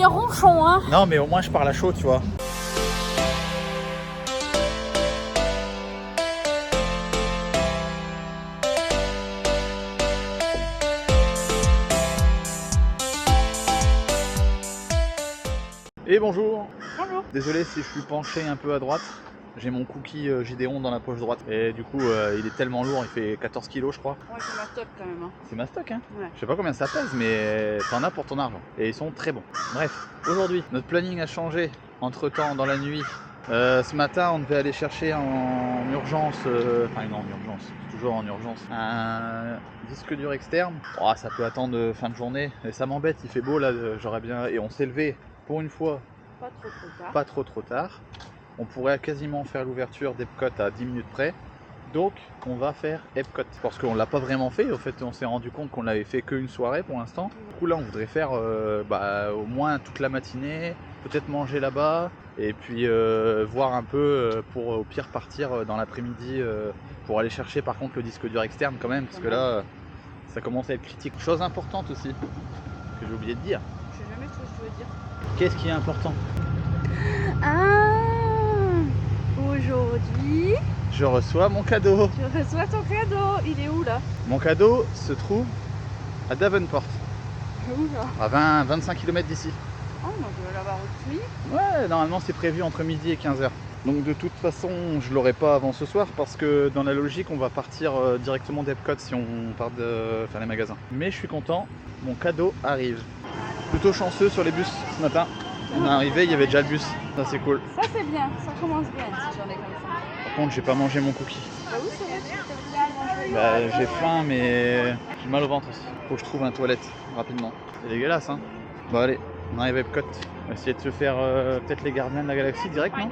bien ronchon, hein. Non, mais au moins je parle à chaud, tu vois. Et bonjour. Bonjour. Désolé si je suis penché un peu à droite. J'ai mon cookie Gideon dans la poche droite. Et du coup, il est tellement lourd, il fait 14 kilos, je crois. Ouais, c'est ma top quand même. Hein. C'est ma stock, hein. Ouais. Je sais pas combien ça pèse, mais t'en as pour ton argent. Et ils sont très bons. Bref, aujourd'hui, notre planning a changé entre-temps dans la nuit. Ce matin, on devait aller chercher en urgence, enfin non, en urgence, toujours en urgence, un disque dur externe. Oh, ça peut attendre fin de journée. Et ça m'embête, il fait beau là, j'aurais bien... Et on s'est levé, pour une fois, Pas trop tard. pas trop tard. On pourrait quasiment faire l'ouverture d'Epcot à 10 minutes près. Donc on va faire Epcot. Parce qu'on l'a pas vraiment fait, au fait on s'est rendu compte qu'on l'avait fait qu'une soirée pour l'instant. Du coup là on voudrait faire au moins toute la matinée, peut-être manger là-bas, et puis voir un peu pour au pire partir dans l'après-midi pour aller chercher par contre le disque dur externe quand même, parce que là ça commence à être critique. Chose importante aussi, que j'ai oublié de dire. Je sais jamais ce que je veux dire. Qu'est-ce qui est important? Aujourd'hui, Je reçois mon cadeau. tu reçois ton cadeau. Il est où là? Mon cadeau se trouve à Davenport, Où là? à 25 km d'ici. Oh, on doit l'avoir aussi. Ouais, normalement c'est prévu entre midi et 15h. Donc de toute façon, je l'aurai pas avant ce soir parce que dans la logique, on va partir directement d'Epcot si on part de faire les magasins. Mais je suis content, mon cadeau arrive. Plutôt chanceux sur les bus ce matin. On est arrivé, il y avait déjà le bus. Ça c'est cool. Ça c'est bien, ça commence bien si j'en ai comme ça. Par contre, j'ai pas mangé mon cookie. Bah oui, c'est vrai, tu t'as bien mangé. Bah, j'ai faim, mais j'ai mal au ventre aussi. Faut que je trouve un toilette rapidement. C'est dégueulasse, hein. Bon allez, on arrive à Epcot. On va essayer de se faire peut-être les Gardiens de la Galaxie direct, non?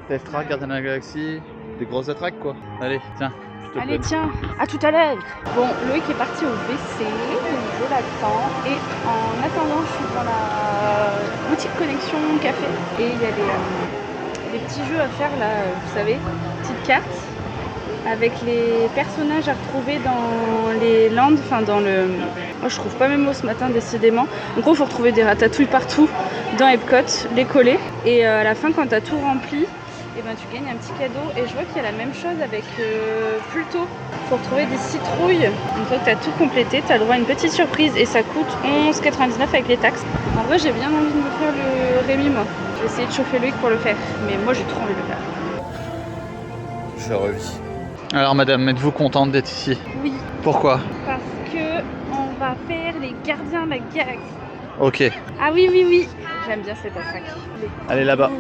Test Track, Gardiens de la Galaxie, des grosses attracts quoi. Allez, tiens, je te Allez, plaît. tiens, à tout à l'heure. Bon, Loïc est parti au WC, je l'attends. Et en attendant, je suis dans la boutique Connexion Café. Et il y a des petits jeux à faire là, vous savez, petites cartes avec les personnages à retrouver dans les landes, enfin dans le... Moi je trouve pas mes mots ce matin décidément. En gros il faut retrouver des ratatouilles partout dans Epcot, les coller. Et à la fin quand tu as tout rempli, et ben tu gagnes un petit cadeau. Et je vois qu'il y a la même chose avec Pluto. Il faut retrouver des citrouilles. Une fois que tu as tout complété, tu as le droit à une petite surprise et ça coûte 11,99 avec les taxes. En vrai j'ai bien envie de me faire le Rémi moi. Je vais essayer de chauffer Loïc pour le faire. Mais moi j'ai trop envie de le faire. Je revis. Alors madame, êtes-vous contente d'être ici? Oui. Pourquoi? Parce que on va faire les Gardiens de la Galaxie. Ok, Ah oui, oui, oui. J'aime bien cette attraction. allez là-bas.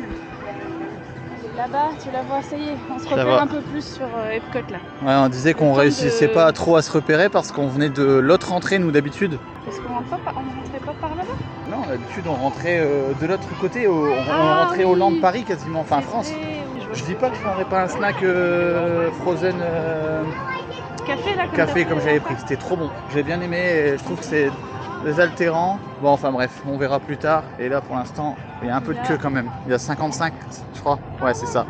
Là-bas, tu la vois, ça y est. On se Je la repère vois. un peu plus sur Epcot là. Ouais, on disait qu'on Le temps réussissait de- pas trop à se repérer parce qu'on venait de l'autre entrée nous d'habitude. Est-ce qu'on rentre pas, on rentrait pas par là-bas? Non, d'habitude on rentrait de l'autre côté, on Ah, rentrait au oui. Land Paris quasiment, enfin C'est France. vrai, oui, vois Je ce dis que pas tu que je veux prendrais pas un snack Frozen dire. Café là, comme café t'as comme fait j'avais la pris, fois. c'était trop bon. J'ai bien aimé et je trouve que c'est désaltérant. Bon enfin bref, on verra plus tard. Et là pour l'instant, il y a un peu de queue quand même. Il y a 55 je crois. Ouais c'est ça.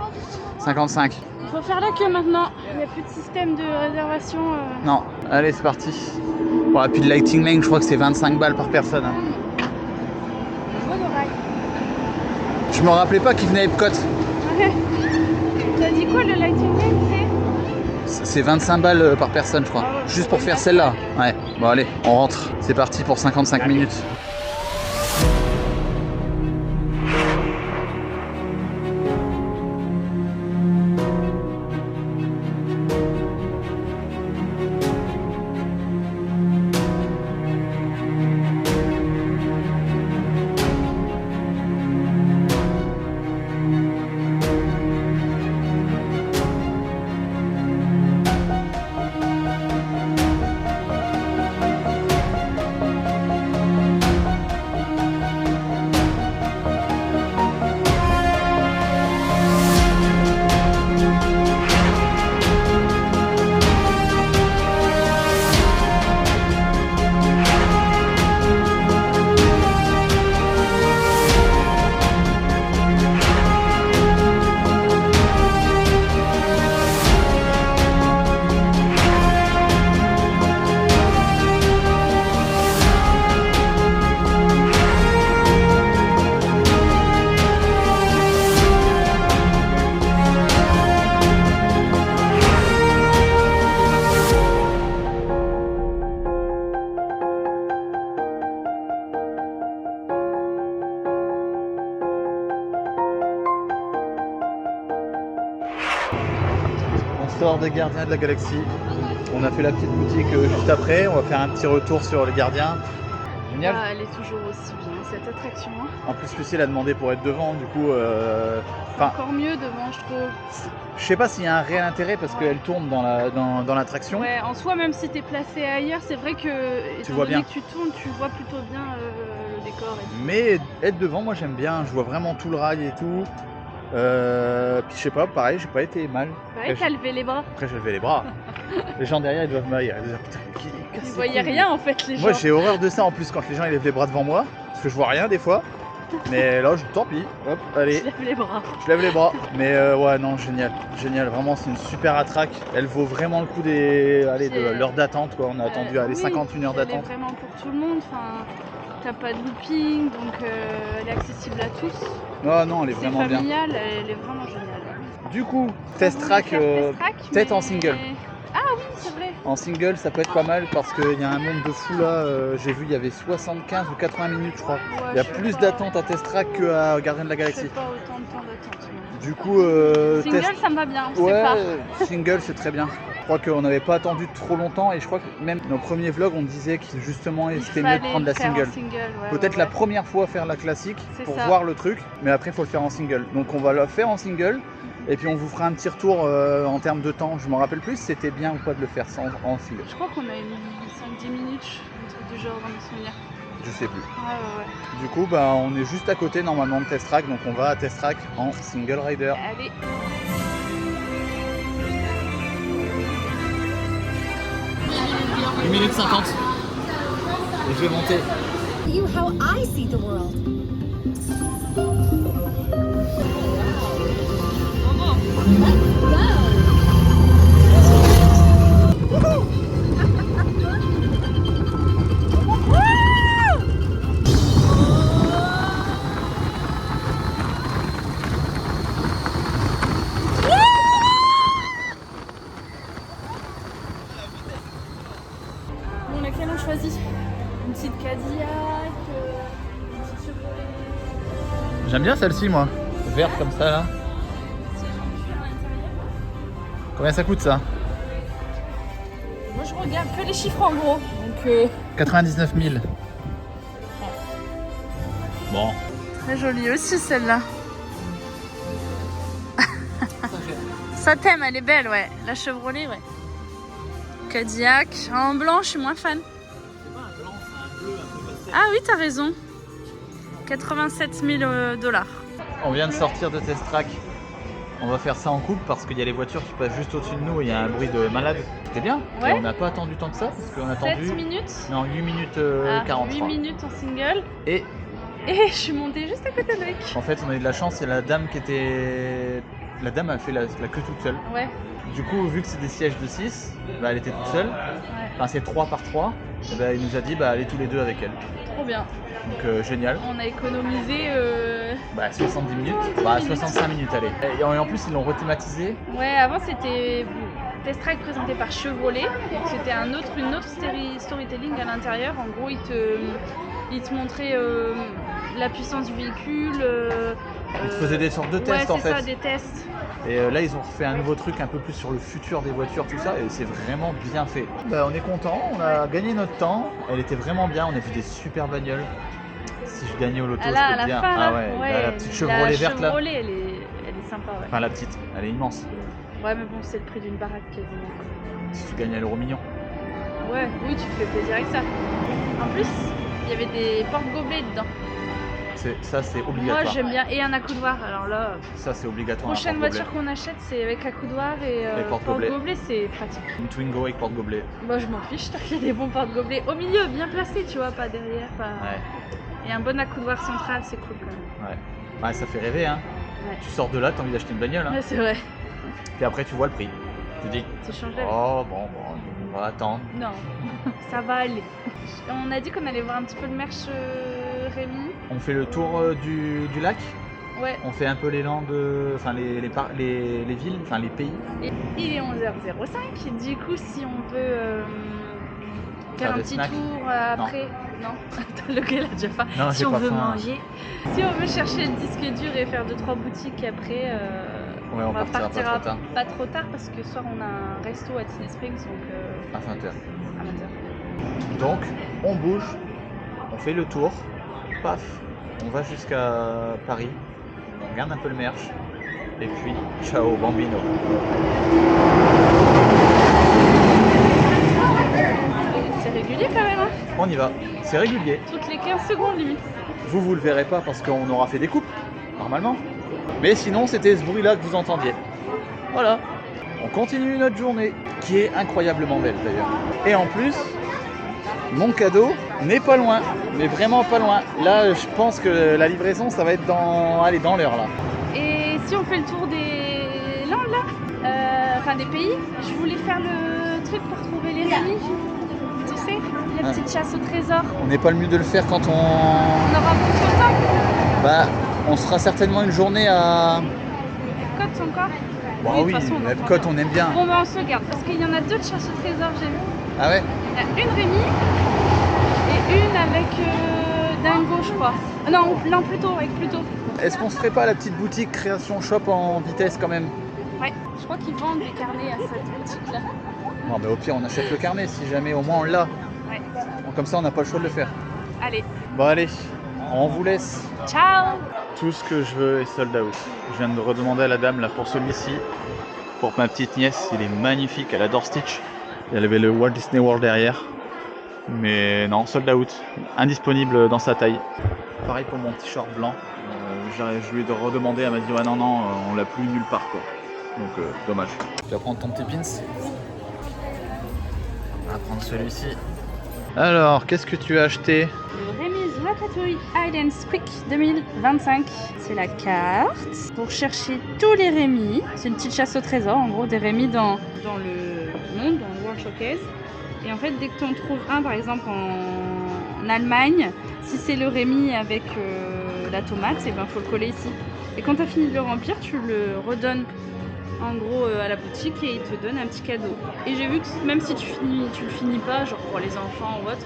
55. Il faut faire la queue maintenant. Il n'y a plus de système de réservation. Non, allez c'est parti. Bon, et puis le Lighting Lane, je crois que c'est 25 balles par personne. Hein. Je me rappelais pas qu'il venait à Epcot. Ouais. T'as dit quoi le lighting lane C'est 25 balles par personne, je crois. Ah ouais, Juste c'est pour une faire belle celle-là. Ouais. Bon, allez, on rentre. C'est parti pour 55 minutes. l'histoire des gardiens de la galaxie. On a fait la petite boutique juste après, on va faire un petit retour sur les gardiens. Génial. Ah, elle est toujours aussi bien cette attraction. Hein. En plus Lucie elle a demandé pour être devant, du coup C'est encore mieux devant, je trouve. je sais pas s'il y a un réel intérêt parce qu'elle tourne dans l'attraction. Ouais, en soi, même si t'es placé ailleurs, c'est vrai que Tu vois bien. Que tu tournes, tu vois plutôt bien le décor. Et tout. Mais être devant, moi j'aime bien, je vois vraiment tout le rail et tout. Puis je sais pas, pareil, j'ai pas été mal. Ouais, t'as levé les bras. Après j'ai levé les bras. Les gens derrière ils doivent me dire putain, mais Ils voyaient rien en fait, les gens. Moi j'ai horreur de ça en plus quand les gens ils lèvent les bras devant moi, parce que je vois rien des fois. Mais là, tant pis, hop, allez. Je lève les bras. Je lève les bras. Mais ouais, non, génial. Génial, vraiment, c'est une super attraque. Elle vaut vraiment le coup de l'heure d'attente, quoi. On a attendu 51 heures d'attente. Elle est vraiment pour tout le monde. Enfin, t'as pas de looping, donc elle est accessible à tous. Non, non, elle est vraiment bien. Familiale, elle est vraiment géniale. Du coup, test track, peut-être en single. Ah oui, c'est vrai. En single, ça peut être pas mal parce qu'il y a un nombre de fou là. J'ai vu, il y avait 75 ou 80 minutes, je crois. Il y a plus d'attente à Test Track qu'à Gardien de la Galaxie. Pas autant de temps d'attente. Du coup, single, ça me va bien. Ouais, single, c'est très bien. Je crois qu'on n'avait pas attendu trop longtemps et je crois que même dans nos premiers vlogs, on disait qu'il justement c'était mieux de prendre la single. Peut-être la première fois faire la classique pour voir le truc, mais après il faut le faire en single. Donc on va le faire en single. Et puis on vous fera un petit retour en termes de temps. Je m'en rappelle plus si c'était bien ou pas de le faire en single. Je crois qu'on a mis 5-10 minutes, un truc du genre dans mes souvenirs. Je sais plus. Ouais. Du coup, bah, on est juste à côté normalement de Test Track, donc on va à Test Track en single rider. Allez. 1 minute 50. Et je vais monter. You how I see the world. Bon, laquelle on choisit? Une petite Cadillac, une petite Chevrolet. J'aime bien celle-ci, moi. Verte comme ça, là. Combien ça coûte, ça? Moi, je regarde que les chiffres en gros. Donc, 99 000. Bon. très jolie aussi, celle-là. Ça t'aime, elle est belle, ouais. La Chevrolet, ouais. Cadillac. En blanc, je suis moins fan. C'est pas un blanc, c'est un bleu un peu pastel. Ah oui, t'as raison. 87 000 $. On vient de sortir de Test Track. On va faire ça en couple parce qu'il y a les voitures qui passent juste au-dessus de nous et il y a un bruit de malade. C'était bien. Ouais. Et on n'a pas attendu tant que ça parce qu'on a attendu. 7 minutes. Non, 8 minutes 43. 8 minutes en single. Et je suis montée juste à côté de Loïc. en fait, on a eu de la chance, il y a la dame qui était. La dame a fait la queue toute seule. Ouais. Du coup, vu que c'est des sièges de 6, bah, elle était toute seule. Enfin, c'est 3 par 3. Et bah, il nous a dit, bah, allez tous les deux avec elle. Trop bien. Donc, génial. On a économisé. Bah, 70 minutes. Bah, 65 minutes, allez. Et en plus, ils l'ont rethématisé. Ouais, avant c'était Test Track présenté par Chevrolet. C'était une autre storytelling à l'intérieur. En gros, ils te montraient la puissance du véhicule. Ils te faisaient des sortes de tests en fait. Ouais, c'est ça, des tests. Et là, ils ont refait un nouveau truc un peu plus sur le futur des voitures, tout ça, et c'est vraiment bien fait. Bah, on est content, on a gagné notre temps. Elle était vraiment bien, on a vu des super bagnoles. Si je gagnais au loto, je peux te dire. Fin, la petite Chevrolet verte là. La Chevrolet, elle est sympa, ouais. Enfin, la petite, elle est immense. Ouais, mais bon, c'est le prix d'une baraque quasiment. Si tu gagnes à l'euro million. Ouais, oui, tu te fais plaisir avec ça. En plus, il y avait des porte-gobelets dedans. Ça, c'est obligatoire. Moi, j'aime bien. Et un accoudoir. Alors là, ça, c'est obligatoire. Prochaine voiture qu'on achète, c'est avec accoudoir et porte-gobelet, c'est pratique. Une Twingo avec porte-gobelet. Moi, je m'en fiche, il y a des bons porte-gobelets au milieu, bien placés, tu vois, pas derrière. Ouais. Et un bon accoudoir central, c'est cool quand même. Ouais, ça fait rêver, hein. Ouais. Tu sors de là, t'as envie d'acheter une bagnole. Hein. Ouais, c'est vrai. Puis après, tu vois le prix. Tu dis, C'est changé. oh, bon, on va attendre. Non, ça va aller. On a dit qu'on allait voir un petit peu le merch Rémi. On fait le tour du lac. Ouais. On fait un peu les landes, enfin les villes, enfin les pays. Et il est 11h05, du coup si on veut faire un petit tour après... Non, le gars il a déjà faim. Non, si on pas veut faim. manger. Si on veut chercher le disque dur et faire 2-3 boutiques après, Ouais, on partira pas trop tard. pas trop tard parce que ce soir on a un resto à Disney Springs, donc À 20h. à 20h. Donc, on bouge, on fait le tour, paf, on va jusqu'à Paris, on regarde un peu le merch, et puis ciao bambino. C'est régulier quand même, hein. On y va, c'est régulier. Toutes les 15 secondes limite. Vous le verrez pas parce qu'on aura fait des coupes, normalement. Mais sinon, c'était ce bruit-là que vous entendiez. Voilà, on continue notre journée, qui est incroyablement belle d'ailleurs. Et en plus, mon cadeau n'est pas loin, mais vraiment pas loin. Là, je pense que la livraison, ça va être dans l'heure là. Et si on fait le tour des landes là, enfin des pays, je voulais faire le truc pour trouver les Rémi. Tu sais, la Ah. petite chasse au trésor. On n'est pas le mieux de le faire quand on... On aura beaucoup de temps. Bah, on sera certainement une journée à... Epcot encore. Bah de oui, toute façon, on Epcot, entend on aime bien. Bon, bah on se garde parce qu'il y en a deux de chasse au trésor, j'ai vu. Ah ouais? Il y a une Rémi et une avec Dingo, je crois. Non, plutôt, avec Pluto. Est-ce qu'on se ferait pas la petite boutique Création Shop en vitesse quand même? Ouais, je crois qu'ils vendent des carnets à cette boutique-là. Non, mais au pire, on achète le carnet si jamais au moins on l'a. Ouais. Bon, comme ça, on n'a pas le choix de le faire. Allez, Bon, allez, on vous laisse. ciao! Tout ce que je veux est sold out. Je viens de redemander à la dame là pour celui-ci. Pour ma petite nièce, il est magnifique, elle adore Stitch. Et elle avait le Walt Disney World derrière. Mais non, sold out. Indisponible dans sa taille. Pareil pour mon t-shirt blanc. Je lui ai redemandé, elle m'a dit ouais non, on l'a plus nulle part quoi. Donc dommage. Tu vas prendre ton petit pins. On va prendre celui-ci. Alors, qu'est-ce que tu as acheté? Le Rémi's Ratatouille Hide and Speak 2025. C'est la carte pour chercher tous les Rémi. C'est une petite chasse au trésor, en gros, des Rémi dans le monde, dans le World Showcase. Et en fait, dès que tu en trouves un, par exemple en Allemagne, si c'est le Rémi avec la tomate, et ben faut le coller ici. Et quand tu as fini de le remplir, tu le redonnes en gros à la boutique et ils te donnent un petit cadeau. Et j'ai vu que même si tu le finis pas, genre pour les enfants ou autre,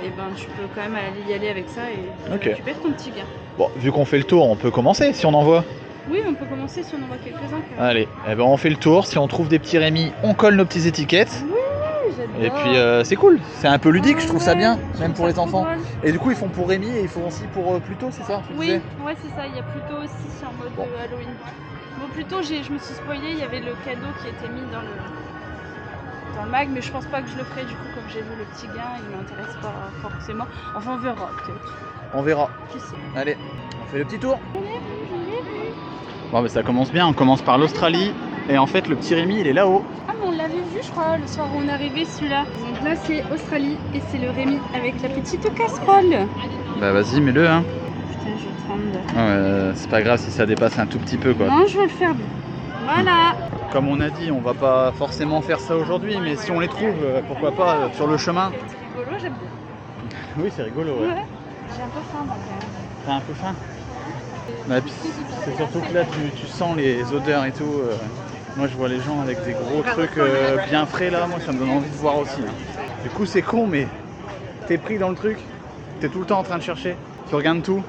et ben tu peux quand même aller y aller avec ça et Ok. récupérer ton petit gain. Bon, vu qu'on fait le tour, on peut commencer si on en voit. Oui, on peut commencer si on en voit quelques-uns. Quand même. Allez, eh ben on fait le tour. Si on trouve des petits Rémi, on colle nos petites étiquettes. Oui, j'adore. Et puis c'est cool, c'est un peu ludique, je trouve ça bien, je même trouve pour ça les trop enfants. drôle. Et du coup, ils font pour Rémi et ils font aussi pour Pluto, c'est ça tu Oui, disais ouais, c'est ça. Il y a Pluto aussi, c'est en mode Bon. Halloween. Bon, Pluto, je me suis spoilée, il y avait le cadeau qui était mis dans le mag, mais je pense pas que je le ferai du coup, comme j'ai vu le petit gain, il m'intéresse pas forcément. Enfin, on verra peut-être. On verra. Qui sait. Allez, on fait le petit tour. Je l'ai vu. Bon, mais ça commence bien, on commence par l'Australie. Et en fait, le petit Rémi, il est là-haut. Ah, mais on l'avait vu, je crois, le soir où on est arrivé, celui-là. Donc là, c'est Australie et c'est le Rémi avec la petite casserole. Bah vas-y, mets-le hein. Putain, je tremble. C'est pas grave si ça dépasse un tout petit peu quoi. Non, je veux le faire. Voilà. Comme on a dit, on va pas forcément faire ça aujourd'hui, mais si on les trouve, pourquoi pas sur le chemin. C'est rigolo, j'aime bien. Oui, c'est rigolo, ouais. Ouais. J'ai un peu faim, moi, quand même. T'as un peu faim? Ouais, puis c'est surtout que là, tu sens les odeurs et tout. Moi, je vois les gens avec des gros trucs bien frais là. Moi, ça me donne envie de voir aussi. Hein. Du coup, c'est con, mais t'es pris dans le truc. T'es tout le temps en train de chercher. Tu regardes tout.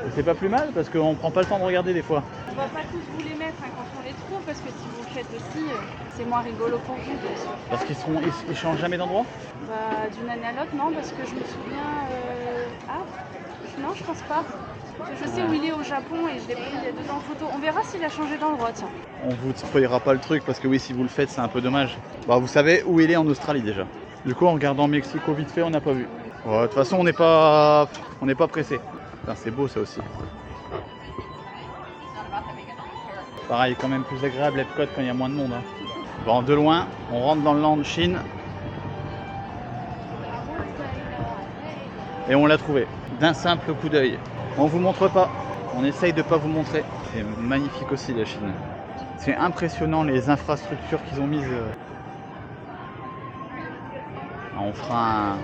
Et c'est pas plus mal parce qu'on prend pas le temps de regarder des fois. On va pas tous vous les mettre hein, quand on les trouve parce que si vous le faites aussi, c'est moins rigolo pour vous, bien sûr. Parce qu'ils changent jamais d'endroit? Bah, d'une année à l'autre, non, parce que je me souviens. Ah, non, je pense pas. Je sais où il est au Japon et je l'ai pris il y a 2 ans en photo. On verra s'il a changé d'endroit, tiens. On vous spoilera pas le truc parce que oui, si vous le faites, c'est un peu dommage. Bah, vous savez où il est en Australie déjà. Du coup, en regardant Mexico vite fait, on n'a pas vu. Ouais, de toute façon, on n'est pas pressé. Putain, c'est beau ça aussi. Pareil, quand même plus agréable Epcot quand il y a moins de monde. Hein. Bon, de loin, on rentre dans le land Chine. Et on l'a trouvé, d'un simple coup d'œil. On vous montre pas, on essaye de pas vous montrer. C'est magnifique aussi la Chine. C'est impressionnant les infrastructures qu'ils ont mises. On fera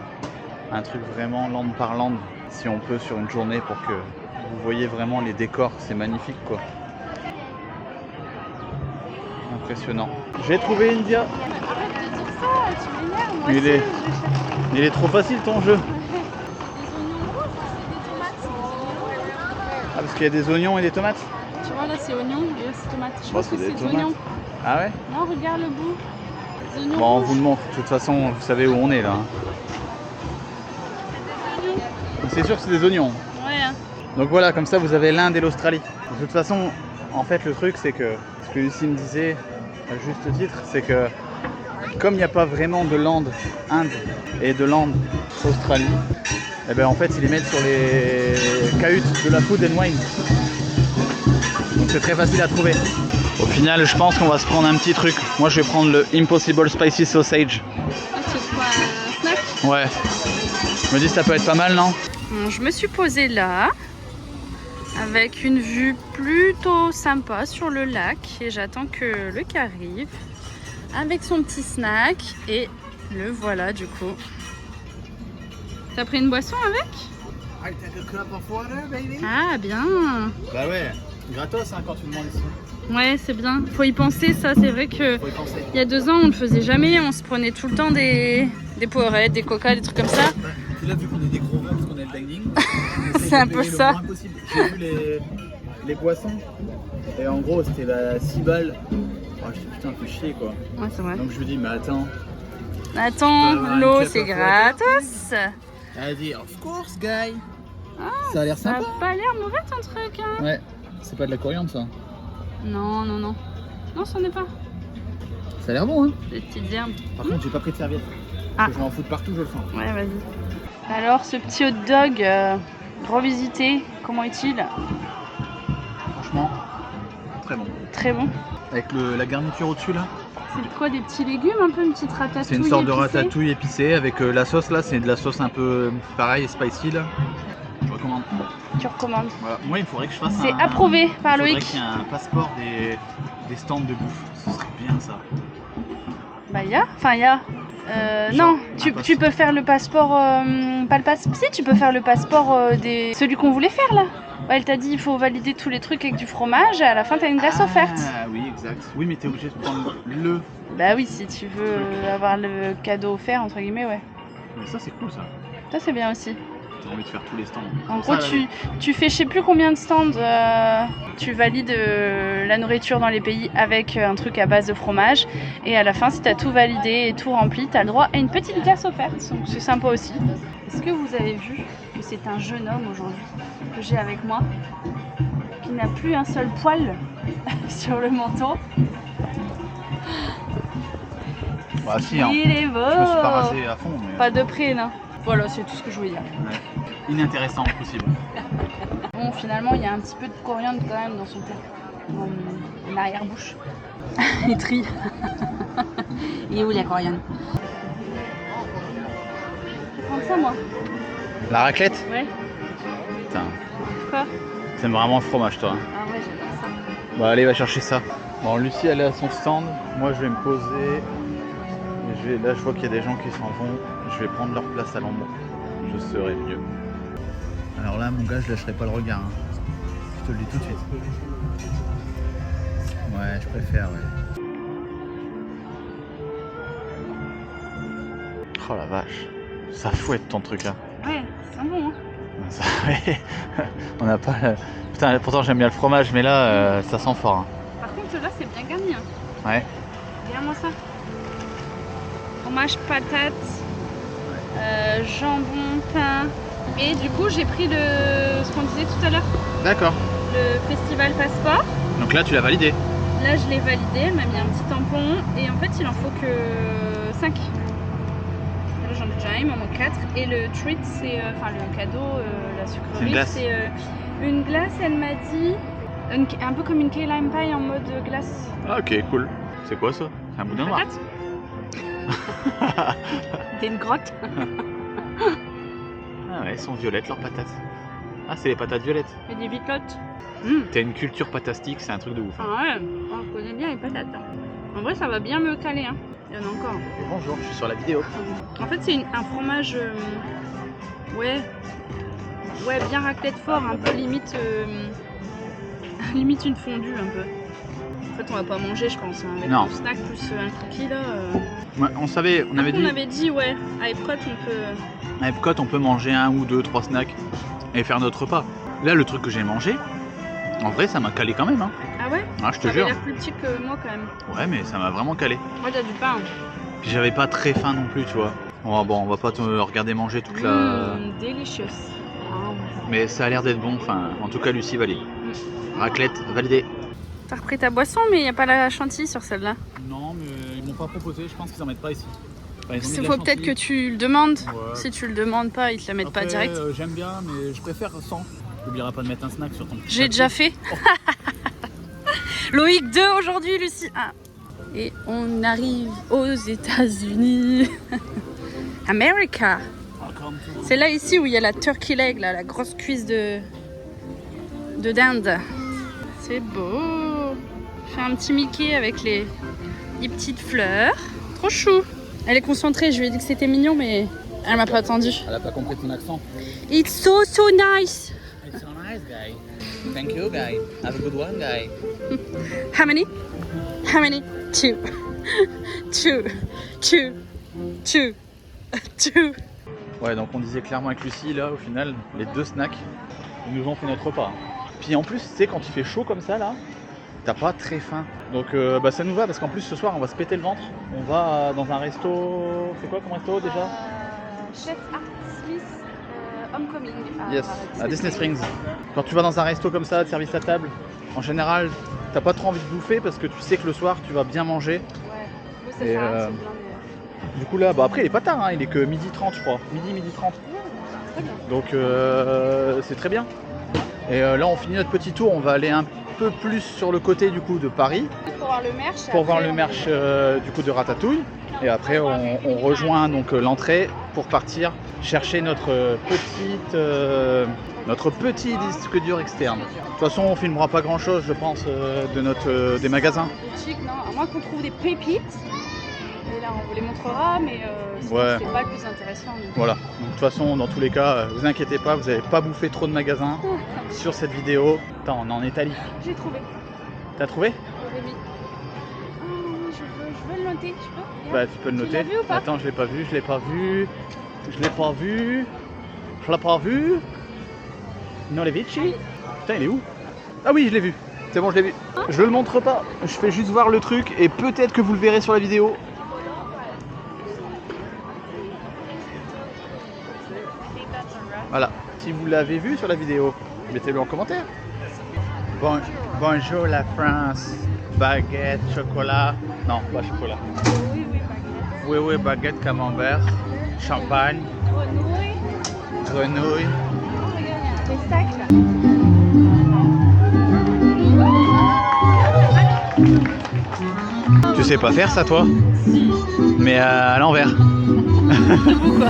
un truc vraiment land par land, si on peut, sur une journée pour que vous voyez vraiment les décors. C'est magnifique quoi. Impressionnant. J'ai trouvé India. Arrête de dire ça, tu m'énerves, moi aussi, je cherche Il est trop facile ton jeu. des oignons rouges, c'est des tomates. Ah, parce qu'il y a des oignons et des tomates? Tu Tu vois là c'est oignon et là c'est tomate. Je Bon, pense que c'est c'est des des tomates. oignons. Ah ouais? Non, regarde le bout. Des oignons Bon, on rouges. vous le montre. De toute façon, vous savez où on est là. Hein. C'est des oignons. C'est sûr que c'est des oignons. Ouais. Hein. Donc voilà, comme ça vous avez l'Inde et l'Australie. De toute façon, en fait le truc c'est que, ce que Lucie me disait à juste titre, c'est que comme il n'y a pas vraiment de land Inde et de land Australie, et ben en fait ils les mettent sur les cahutes de la Food and Wine. Donc c'est très facile à trouver. Au final je pense qu'on va se prendre un petit truc. Moi je vais prendre le Impossible Spicy Sausage. Ah, c'est quoi un snack? Ouais. Je me dis ça peut être pas mal, non? Bon, je me suis posée là avec une vue plutôt sympa sur le lac et j'attends que Luc arrive avec son petit snack et le voilà du coup. T'as pris une boisson avec? I take a cup of water, baby. Ah bien. Bah ouais, gratos hein, quand tu demandes ici. Ouais c'est bien, faut y penser ça, c'est vrai que Faut y penser. il y a 2 ans on le faisait jamais, on se prenait tout le temps des Powerade, des Coca, des trucs comme ça. Et là, vu qu'on est des gros rats parce qu'on a le dining, C'est un peu ça. J'ai vu les boissons et en gros c'était 6 balles. Oh, je dis putain, fait chier quoi. Ouais c'est vrai. Donc je me dis, mais attends. Attends, Bah, l'eau un c'est cup of gratos. Elle a dit, of course, guy. Ah, ça a l'air Ça sympa. a pas l'air mauvais ton truc hein. Ouais, c'est pas de la coriandre ça. Non, non, non. Non, c'en est pas. Ça a l'air bon hein. Des petites herbes. Par contre, j'ai pas pris de serviette. Ah. Je vais en foutre partout, je le sens. Ouais, vas-y. Alors, ce petit hot dog revisité, comment est-il? Franchement, très bon. Très bon. Avec la garniture au-dessus là. C'est quoi, des petits légumes, un peu une petite ratatouille? C'est une sorte de épicée ratatouille épicée avec la sauce là, c'est de la sauce un peu pareil, spicy là. Je recommande. Tu recommandes? Voilà. Moi il faudrait que je fasse C'est approuvé par il faudrait Loïc. qu'il y ait un passeport des stands de bouffe. Ce serait bien ça. Bah, il y a. Enfin, il y a. Genre, Non, tu peux faire le passeport. Pas le passeport. Si, tu peux faire le passeport celui qu'on voulait faire là. Ouais, elle t'a dit il faut valider tous les trucs avec du fromage et à la fin t'as une glace offerte. Ah oui, exact. Oui, mais t'es obligé de prendre le. Bah oui, si tu veux avoir le cadeau offert, entre guillemets, ouais. Mais ça c'est cool ça. Ça c'est bien aussi. T'as envie de faire tous les stands. En Ça, gros, là, tu fais je sais plus combien de stands, tu valides la nourriture dans les pays avec un truc à base de fromage. Et à la fin, si tu as tout validé et tout rempli, tu as le droit à une petite glace offerte. Donc c'est sympa aussi. Est-ce que vous avez vu que c'est un jeune homme aujourd'hui que j'ai avec moi qui n'a plus un seul poil sur le menton? Bah si, hein. Il est beau! Je me suis pas rasé à fond, mais. Pas de près, non. Voilà, c'est tout ce que je voulais dire. Ouais. Inintéressant possible. Bon, finalement, il y a un petit peu de coriandre quand même dans son plat. En arrière-bouche. Il trie. Il est où la coriandre? Je vais prendre ça, moi. La raclette? Ouais. Putain, Quoi? t'aimes vraiment le fromage toi. Hein. Ah ouais, j'adore ça. Bah allez, va chercher ça. Bon, Lucie elle est à son stand. Moi je vais me poser. Et là je vois qu'il y a des gens qui s'en vont. Je vais prendre leur place à l'ombre. Je serai mieux. Alors là mon gars, je lâcherai pas le regard. Hein. Je te le dis tout de suite. Ouais, je préfère, ouais. Oh la vache. Ça fouette ton truc là. Ouais, c'est bon, hein. Ça, ouais. On n'a pas. Putain, pourtant j'aime bien le fromage, mais là ça sent fort. Hein. Par contre, là, c'est bien garni. Hein. Ouais. Regarde-moi ça. Fromage, patate, jambon, pain. Et du coup, j'ai pris ce qu'on disait tout à l'heure, D'accord. le festival passeport. Donc là tu l'as validé. Là, je l'ai validé, elle m'a mis un petit tampon. Et en fait, il en faut que 5. Là, j'en ai déjà un, il m'en manque 4. Et le treat, c'est. Enfin, le cadeau, la C'est une sucrerie, glace. c'est une glace, elle m'a dit. Un peu comme une key lime pie en mode glace. Ah ok, cool. C'est quoi ça? C'est un boudin noir. Patate. C'est une grotte. Ah ouais, elles sont violettes leurs patates. Ah, c'est les patates violettes. Et des bitlottes. T'as une culture patastique, c'est un truc de ouf. Hein. Ah ouais, on connaît bien les patates. Hein. En vrai, ça va bien me caler. Hein. Il y en a encore. Et bonjour, je suis sur la vidéo. En fait, c'est un fromage. Ouais, bien raclette fort, un peu limite. Limite une fondue un peu. En fait, on va pas manger, je pense. Hein, avec Non. le snack plus un cookie là. Ouais, on savait, on avait dit. On avait dit, ouais, à Epcot, on peut. À Epcot, on peut manger 1 ou 2, 3 snacks et faire notre repas. Là, le truc que j'ai mangé, En vrai, ça m'a calé quand même. Hein. Ah ouais? Ah, je te Ça avait jure. l'air plus petit que moi quand même. Ouais, mais ça m'a vraiment calé. Moi, t'as du pain. Puis j'avais pas très faim non plus, tu vois. Bon, on va pas te regarder manger toute la... Delicious. Mais ça a l'air d'être bon. Enfin, en tout cas, Lucie valide. Raclette validée. T'as repris ta boisson, mais il n'y a pas la chantilly sur celle-là. Non, mais ils m'ont pas proposé. Je pense qu'ils en mettent pas ici. Enfin, Il faut peut-être que tu le demandes. Ouais. Si tu le demandes pas, ils te la mettent Après, pas direct. J'aime bien, mais je préfère sans. N'oublieras pas de mettre un snack sur ton petit J'ai papier. déjà fait. Loïc 2 aujourd'hui, Lucie 1. Et on arrive aux États-Unis. America. C'est là ici où il y a la turkey leg, là, la grosse cuisse de dinde. C'est beau. Je fais un petit Mickey avec les petites fleurs. Trop chou. Elle est concentrée, je lui ai dit que c'était mignon, mais elle m'a pas attendu. Elle a pas compris ton accent. It's so nice. It's so nice, guy. Thank you, guy. Have a good one, guy. How many? How many? Two. Two. Two. Two. Two. Ouais, donc on disait clairement avec Lucie, là, au final, les 2 snacks, ils nous ont fait notre repas. Puis en plus, tu sais, quand il fait chaud comme ça, là, t'as pas très faim. Donc ça nous va, parce qu'en plus, ce soir, on va se péter le ventre. On va dans un resto... C'est quoi comme resto, déjà? Chef Art Smith Homecoming. Yes, à Disney Springs. Quand tu vas dans un resto comme ça, de service à table, en général, t'as pas trop envie de bouffer, parce que tu sais que le soir, tu vas bien manger. Ouais, ça Et, sert à rien, c'est bien, Du coup là, après il est pas tard, hein, il est que 12h30 je crois, midi 30. très bien. Donc c'est très bien. Et là on finit notre petit tour, on va aller un peu plus sur le côté du coup de Paris. Pour voir le merch. Pour voir le merch du coup de Ratatouille. Et après on rejoint donc l'entrée pour partir chercher notre petit disque dur externe. De toute façon on filmera pas grand chose je pense des magasins. Boutique, non, à moins qu'on trouve des pépites. Et là, on vous les montrera, mais Ouais. c'est pas le plus intéressant. Donc. Voilà, donc de toute façon, dans tous les cas, vous inquiétez pas, vous n'allez pas bouffer trop de magasins sur cette vidéo. Attends, on est en Italie. J'ai trouvé. T'as trouvé? Rémi. Oh, je veux le noter, tu peux? Bah, tu peux le noter. Tu l'as vu ou pas? Attends, je l'ai pas vu, je l'ai pas vu. Je l'ai pas vu. Je l'ai pas vu. Non, les Vici. Putain, il est où? Ah oui, je l'ai vu. C'est bon, je l'ai vu. Je le montre pas, je fais juste voir le truc et peut-être que vous le verrez sur la vidéo. Voilà, si vous l'avez vu sur la vidéo, mettez-le en commentaire. Bonjour la France, baguette, chocolat, non pas chocolat. Oui, baguette. Oui, baguette, camembert, champagne, grenouille. Oh, regarde, il y a un pestac là. Tu sais pas faire ça toi? Si. Mais à l'envers. Debout quoi.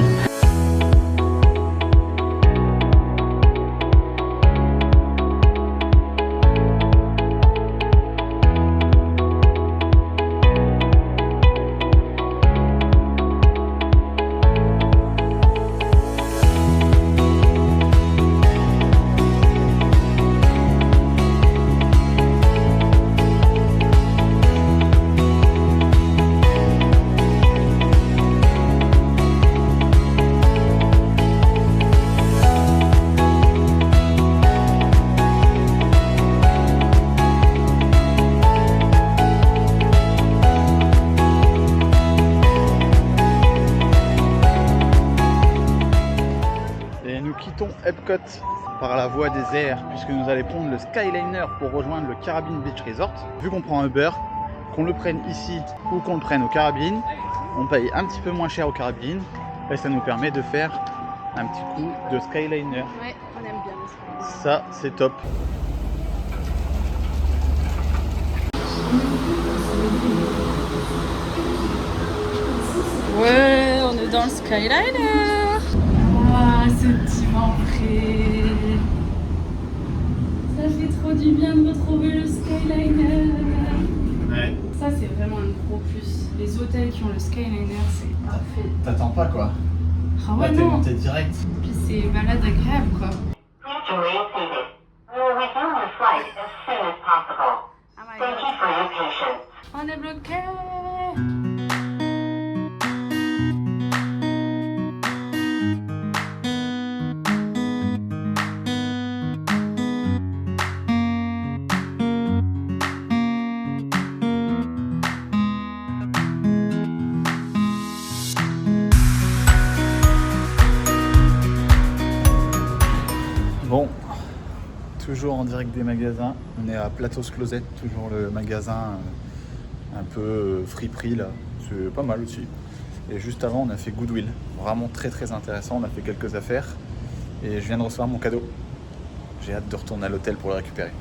Epcot par la voie des airs puisque nous allons prendre le Skyliner pour rejoindre le Caribbean Beach Resort. Vu qu'on prend Uber, qu'on le prenne ici ou qu'on le prenne au Caribbean, on paye un petit peu moins cher au Caribbean et ça nous permet de faire un petit coup de Skyliner. Ouais, on aime bien le Skyliner. Ça c'est top. Ouais, on est dans le Skyliner. Ah, ce petit vent frais. Ça fait trop du bien de retrouver le Skyliner. Ouais. Ça, c'est vraiment un gros plus. Les hôtels qui ont le Skyliner, c'est parfait. T'attends pas quoi. Ah ouais, Là t'es non. monté direct. Puis c'est balade agréable, quoi. We'll resume the flight as soon as possible. Ah my Thank you for your patience. On est bloqué. Bon, toujours en direct des magasins. On est à Plato's Closet, toujours le magasin un peu friperie là. C'est pas mal aussi. Et juste avant, on a fait Goodwill. Vraiment très très intéressant. On a fait quelques affaires. Et je viens de recevoir mon cadeau. J'ai hâte de retourner à l'hôtel pour le récupérer.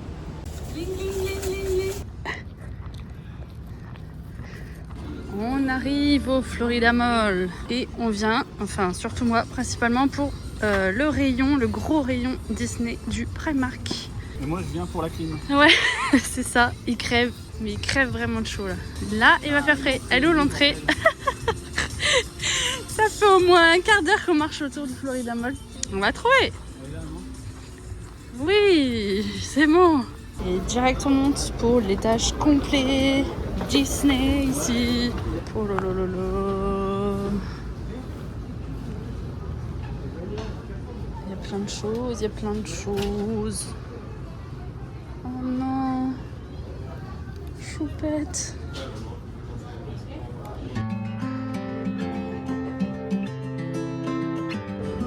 On arrive au Florida Mall. Et on vient, enfin surtout moi, principalement pour le gros rayon Disney du Primark. Et moi, je viens pour la clim. Ouais, c'est ça. Il crève. Mais il crève vraiment de chaud là. Là, il va faire frais. Elle est où l'entrée? Ça fait au moins un quart d'heure qu'on marche autour du Florida Mall. On va trouver. Oui, c'est bon. Et direct on monte pour l'étage complet Disney ici. Oh là là là là. Il y a plein de choses, il y a plein de choses. Oh non. Choupette.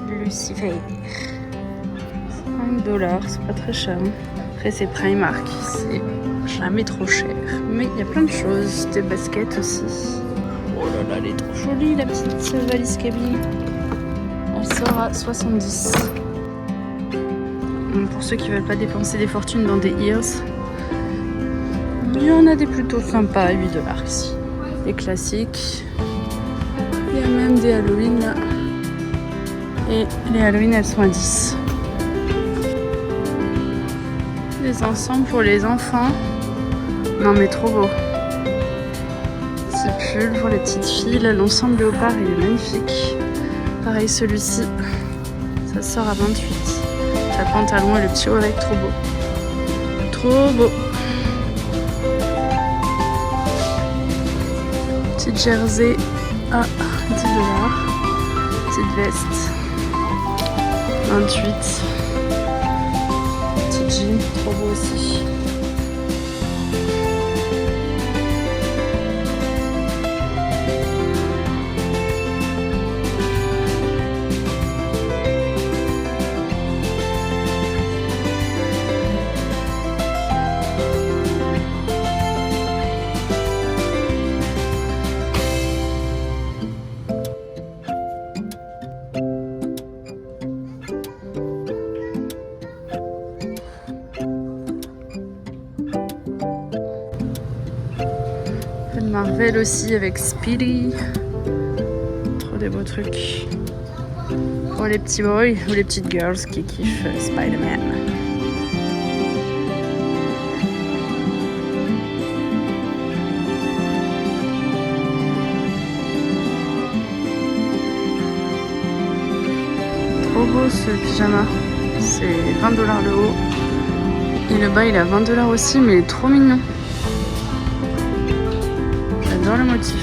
Lucifer. $5, c'est pas très cher. Après c'est Primark, c'est jamais trop cher. Mais il y a plein de choses, des baskets aussi. Oh là là, elle est trop jolie la petite valise cabine. Elle sort à 70. Donc, pour ceux qui veulent pas dépenser des fortunes dans des ears, il y en a des plutôt sympas à $8 ici. Des classiques. Il y a même des Halloween là. Et les Halloween elles sont à 10. Des ensembles pour les enfants. Non mais trop beau. Petit pull pour les petites filles. Là l'ensemble léopard il est magnifique. Pareil celui-ci. Ça sort à 28. Le pantalon et le petit haut avec, trop beau. Trop beau. Petite jersey à $10. Petite veste. 28. Petit jean, trop beau aussi. Marvel aussi avec Speedy. Trop des beaux trucs. Pour les petits boys ou les petites girls qui kiffent Spider-Man. Trop beau ce pyjama. C'est $20 le haut. Et le bas il est à $20 aussi, mais il est trop mignon. J'adore le motif.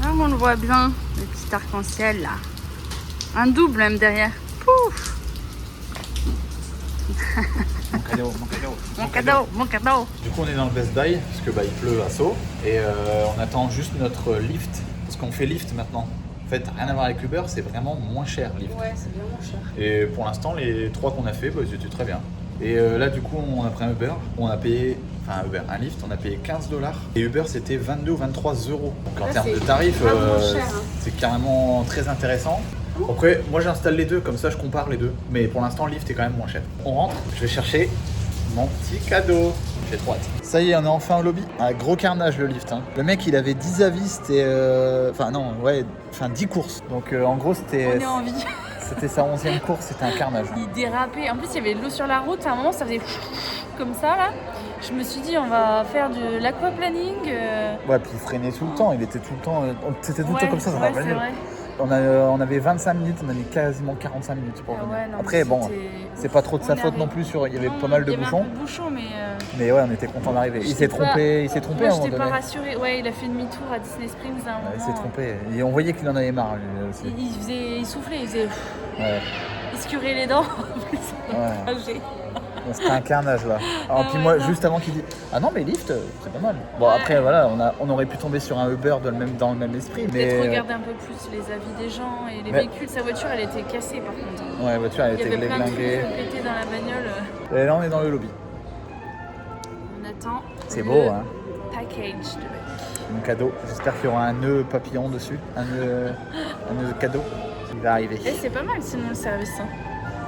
Là on le voit bien, le petit arc-en-ciel là. Un double même derrière. Pouf. Mon cadeau. Du coup on est dans le Best Buy parce que il pleut à Sceaux et on attend juste notre lift parce qu'on fait lift maintenant. En fait rien à voir avec Uber, c'est vraiment moins cher lift. Ouais, c'est bien moins cher. Et pour l'instant les 3 qu'on a fait, ils étaient très bien. Et là du coup on a pris un Uber, on a payé, un lift, on a payé $15 et Uber c'était 22 ou 23 €. Donc en termes de tarifs, c'est carrément très intéressant. Après, moi j'installe les deux, comme ça je compare les deux. Mais pour l'instant, le lift est quand même moins cher. On rentre, je vais chercher mon petit cadeau. J'ai trop hâte. Ça y est, on est enfin au lobby. Un gros carnage le lift. Le mec, il avait 10 avis, c'était... 10 courses. Donc en gros, c'était... On est en vie. C'était sa 11e course, c'était un carnage. Il dérapait. En plus, il y avait de l'eau sur la route. À un moment, ça faisait comme ça là. Je me suis dit, on va faire de l'aquaplaning. Ouais, puis il freinait tout le temps. Il était tout le temps... C'était tout le temps comme ça, ça va c'est vrai. On avait 25 minutes, on a mis quasiment 45 minutes pour venir. Ouais, non, Après, bon, c'était c'est pas trop de sa ouf. faute non plus, il y avait Non, pas mal de il y avait bouchons. un peu de bouchons, mais Mais ouais, on était content d'arriver. Il s'est trompé moi, à un moment j'étais pas donné. rassurée. Ouais, il a fait demi-tour à Disney Springs à un moment. Il s'est trompé. Et on voyait qu'il en avait marre, lui aussi. Il soufflait, il faisait. Ouais. Il se curait les dents. Ouais. C'était un carnage là. Alors, Ah puis ouais, moi, non. juste avant qu'il dise ah non, mais lift, c'est pas mal. Bon, après, voilà, on aurait pu tomber sur un Uber dans le même esprit. Peut-être Mais regarder un peu plus les avis des gens et les Mais- véhicules. Sa voiture, elle était cassée par contre. ouais, la voiture, elle Il y était avait plein de trucs glinguée. pétés dans la bagnole. Et là, on est dans le lobby. On attend. C'est le beau, hein. Package de Mon cadeau. J'espère qu'il y aura un nœud papillon dessus. Un nœud cadeau. Il va arriver. Et c'est pas mal sinon le service. Hein.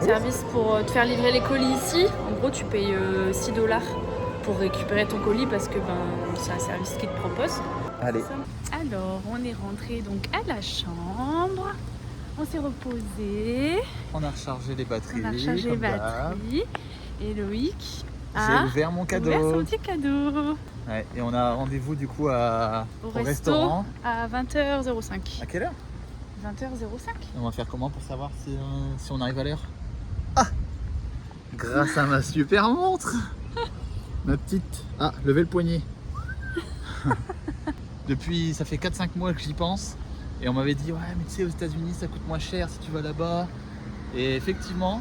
Oui. Service pour te faire livrer les colis ici. En gros, tu payes $6 pour récupérer ton colis parce que c'est un service qui te propose. Allez. Alors, on est rentré donc à la chambre. On s'est reposé. On a rechargé les batteries. On a rechargé les comme d'hab. batteries. Et Loïc J'ai a ouvert mon cadeau. ouvert son petit cadeau. Ouais, et on a rendez-vous du coup Au resto restaurant. à 20h05. À quelle heure 20h05. On va faire comment pour savoir si on arrive à l'heure? Ah, grâce à ma super montre. Ma petite. Ah, levez le poignet. Depuis, ça fait 4-5 mois que j'y pense. Et on m'avait dit, ouais, mais tu sais, aux États-Unis ça coûte moins cher si tu vas là-bas. Et effectivement,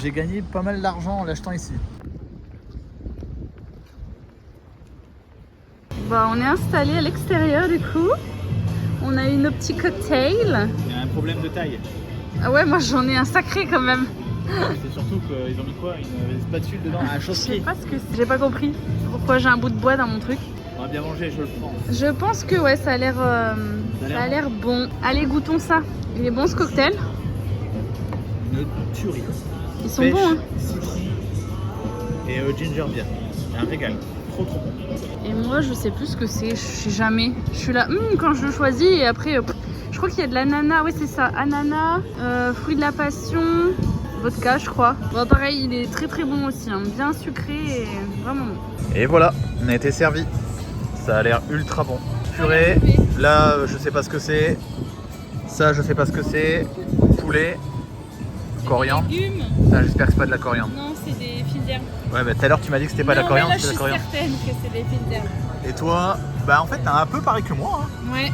j'ai gagné pas mal d'argent en l'achetant ici. On est installé à l'extérieur du coup. On a eu nos petits cocktails. Il y a un problème de taille. Ah ouais, moi j'en ai un sacré quand même. C'est surtout qu'ils ont mis quoi? Une spatule dedans, un Je sais chausse-pied. pas ce que c'est. J'ai pas compris pourquoi j'ai un bout de bois dans mon truc. On va bien manger, je le prends. Je pense que ouais, ça a l'air bon. Allez, goûtons ça. Il est bon ce cocktail. Une tuerie. Ils sont bons hein. Citron et ginger beer. C'est un régal. Trop bon. Et moi je sais plus ce que c'est. Je sais jamais. Je suis là quand je le choisis et après je crois qu'il y a de l'ananas. Oui c'est ça. Ananas, fruit de la passion, vodka je crois. Bon pareil il est très très bon aussi. Hein. Bien sucré et vraiment bon. Et voilà, on a été servi. Ça a l'air ultra bon. Purée, là je sais pas ce que c'est. Ça je sais pas ce que c'est. Poulet, coriandre. Légumes. Ah, j'espère que c'est pas de la coriandre. Non c'est des fils d'herbe. Ouais, bah tout à l'heure tu m'as dit que c'était pas de la coriandre, là, c'était de la coriandre. Je suis certaine que c'est des fils d'herbe. Et toi, bah en fait t'as un peu pareil que moi. Hein. Ouais,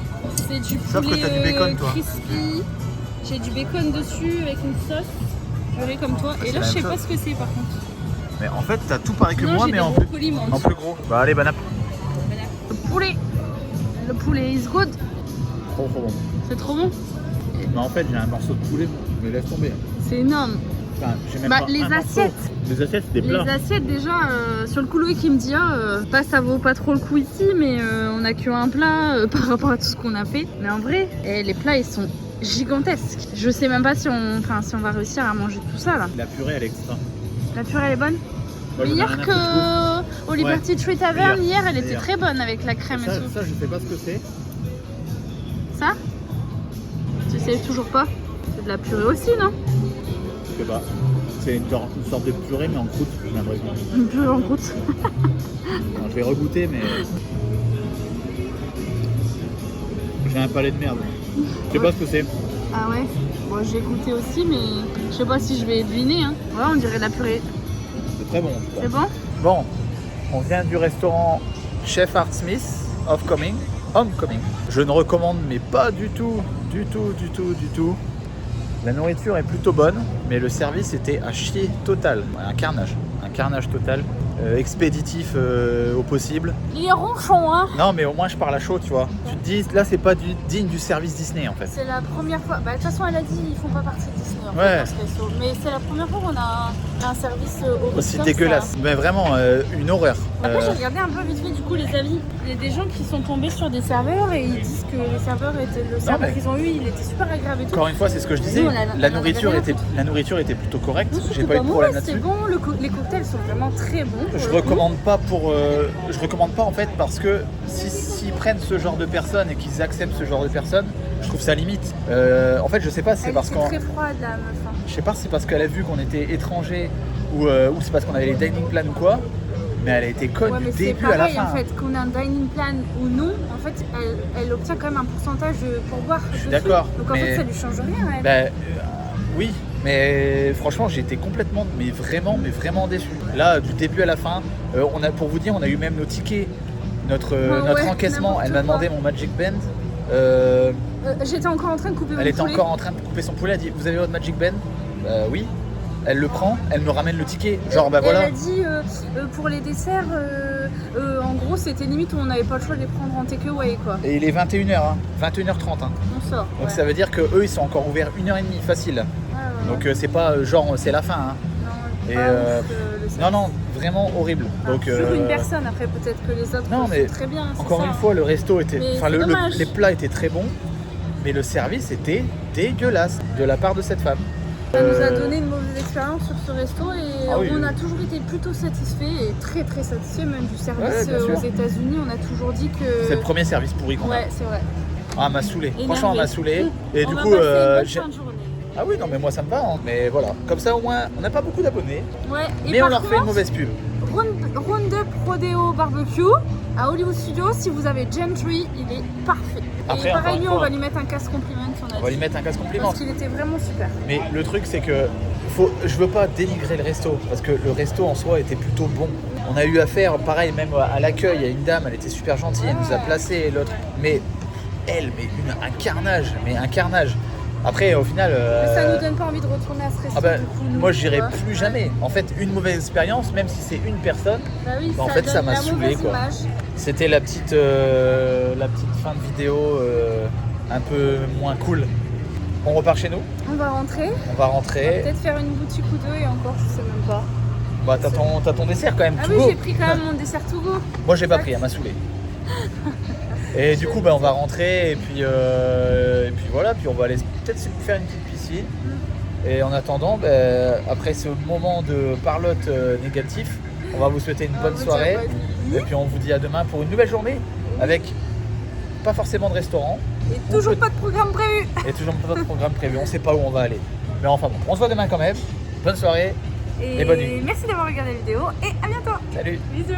c'est du Sauf poulet que t'as du bacon, toi. crispy. J'ai du bacon dessus avec une sauce. Purée comme toi. Ah, Et c'est là, la je sais même pas chose. ce que c'est par contre. Mais en fait t'as tout pareil que Non, moi j'ai mais des en plus, brocolis, moi, en en dessous. plus gros. Bah allez, banap. Le poulet. Le poulet is good. Trop bon. C'est trop bon. Mais en fait j'ai un morceau de poulet, mais laisse tomber. C'est énorme. Enfin, j'ai même Bah, pas les un morceau. assiettes. Les assiettes c'est des Les plats. assiettes, déjà, sur le coup, Loïc, il me dit ça vaut pas trop le coup ici, mais on a qu'un plat par rapport à tout ce qu'on a fait. Mais en vrai, les plats, ils sont gigantesques. Je sais même pas si on va réussir à manger tout ça là. La purée elle est extra. La purée, elle est bonne. Moi, Mais j'en ai hier rien à foutre. au Liberty Tree Tavern, Meilleur. hier, elle était Meilleur. très bonne avec la crème et Ça, tout. ça je sais pas ce que c'est. Ça Tu sais toujours pas. C'est de la purée aussi, non? Je sais pas. C'est une sorte de purée mais en croûte, j'ai l'impression. Une purée en croûte. Alors, je vais regoûter mais. J'ai un palais de merde. Je sais pas ce que c'est. Ah ouais. Bon, j'ai goûté aussi, mais je sais pas si je vais deviner. Hein. Ouais, on dirait de la purée. C'est très bon en tout cas. C'est bon? Bon, on vient du restaurant Chef Art Smith Homecoming. Je ne recommande mais pas du tout. La nourriture est plutôt bonne, mais le service était à chier total. Un carnage total. Expéditif au possible. Il est ronchon, hein. Non mais au moins je parle à chaud, tu vois. Tu te dis, là c'est pas digne du service Disney en fait. C'est la première fois. Bah, de toute façon, elle a dit ils font pas partie de Disney en Ouais. fait, dans ce resto. Mais c'est la première fois qu'on a un service au Aussi comme dégueulasse. ça. Mais vraiment une horreur. Après, j'ai regardé un peu vite fait du coup les avis. Il y a des gens qui sont tombés sur des serveurs et ils disent que les serveurs étaient le serveur mais- qu'ils ont eu, il était super agréable et tout. Encore une fois, c'est ce que je disais. Nous, on a- La on en nourriture avait rien était plutôt correcte. Non, J'ai surtout pas eu de moi, problème c'est là-dessus. bon, les cocktails sont vraiment très bons. pour Je le coup. recommande pas je recommande pas en fait parce que s'ils prennent ce genre de personnes et qu'ils acceptent ce genre de personnes, je trouve ça limite. En fait, je sais pas, c'est Elle parce était qu'on, très froide la meuf. Hein. je sais pas si c'est parce qu'elle a vu qu'on était étrangers ou c'est parce qu'on avait les dining plans ou quoi. mais elle a été conne Ouais, du mais c'est début à la pareil fin. en fait, qu'on a un dining plan ou non, en fait, elle obtient quand même un pourcentage de pourboire. Je suis dessus. d'accord, Donc en mais- fait, ça lui change rien. Elle. Bah, oui, mais franchement, j'ai été complètement, mais vraiment déçu. Là, du début à la fin, pour vous dire, on a eu même nos tickets, notre ouais, encaissement. Elle m'a n'importe demandé quoi. mon Magic Band. J'étais encore en train de couper mon Elle était poulet. encore en train de couper son poulet. Elle dit, vous avez votre Magic Band? Oui. Elle le prend, elle me ramène le ticket. Genre, bah Et voilà. Elle a dit pour les desserts, en gros, c'était limite où on n'avait pas le choix de les prendre en takeaway quoi. Et il est 21h, hein, 21h30. Hein. On sort. Donc ouais. ça veut dire que eux ils sont encore ouverts 1h30 facile. Ouais, ouais, Donc ouais. c'est pas genre c'est la fin. Hein. Non, Et pas ouf, le non service. non vraiment horrible. Enfin, Donc sur une personne, après peut-être que les autres non, font mais très bien. c'est encore ça. une fois le resto était, Mais enfin c'est dommage. les plats étaient très bons, mais le service était dégueulasse de la part de cette femme. Ça nous a donné une mauvaise expérience sur ce resto et Ah oui, on oui. a toujours été plutôt satisfaits et très très satisfaits même du service Ouais, bien sûr. aux États-Unis. On a toujours dit que. C'est le premier service pourri qu'on a. Ouais, c'est vrai. Ah elle m'a saoulé. Énervé. Franchement elle m'a saoulé. Et on du va coup passer une bonne j'ai- fin de journée. ah oui non mais moi ça me va. Hein. Mais voilà comme ça au moins on n'a pas beaucoup d'abonnés, Ouais. Et mais par on leur fait une contre, mauvaise pub. Roundup Rodeo Barbecue à Hollywood Studios. Si vous avez Gentry, il est parfait. Après, et encore pareil, une lui, fois, on va lui mettre un casse compliment. On va lui mettre un casse compliment. Parce qu'il était vraiment super. Mais le truc c'est que je veux pas dénigrer le resto parce que le resto en soi était plutôt bon. On a eu affaire pareil même à l'accueil, il y a une dame, elle était super gentille, elle nous a placé l'autre. Mais elle, un carnage. Après au final. Mais ça nous donne pas envie de retourner à ce resto. Ah bah, du coup, nous, moi tu j'irai vois. plus jamais. En fait une mauvaise expérience, même si c'est une personne, Bah oui, bah, en fait, ça donne m'a la saoulé, mauvaise quoi. image. c'était la petite fin de vidéo un peu moins cool. On repart chez nous, On va rentrer. on va rentrer. Peut-être faire une boutique ou deux et encore, je sais même pas. Bah t'as ton dessert quand même. Ah to oui, go. j'ai pris quand même mon dessert to go. Moi j'ai pas pris, elle m'a saoulé. Et du coup bah, on va rentrer et puis voilà, puis on va aller peut-être faire une petite piscine. Et en attendant, bah, après ce moment de parlotte négatif, on va vous souhaiter une bonne vous soirée. dire bonne nuit. Et puis on vous dit à demain pour une nouvelle journée avec pas forcément de restaurant Et toujours pas de programme prévu. et toujours pas de programme prévu. On sait pas où on va aller. Mais enfin bon, on se voit demain quand même. Bonne soirée. Et bonne nuit. Merci d'avoir regardé la vidéo et à bientôt. Salut. Bisous.